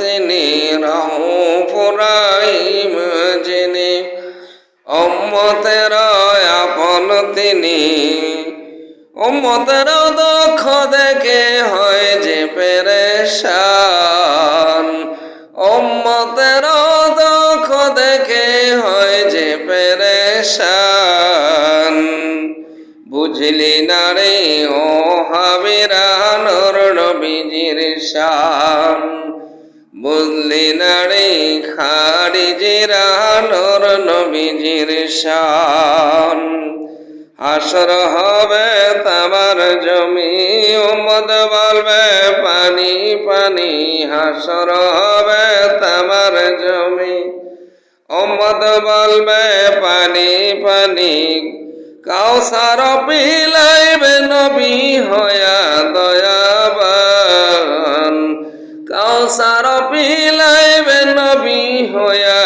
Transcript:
তিনি রউফ রহিম যিনি উম্মতের আপন তিনি উম্মতের দুঃখ দেখে হয় যে পেরেশান উম্মতের দুঃখ দেখে হয় যে পেরেশান বুঝলি না রে ও হাবিরা নূর নবীজির শান বুঝলি না রে খারিজিরা নূর নবীজির শান হাসর হবে তামার জমি উম্মত বলবে পানি পানি হাসর হবে তামার জমি উম্মত বলবে পানি পানি কাউসার পিলাইবে নবী হয়া দয়াবান কাউসার পিলাইবে নবী হয়া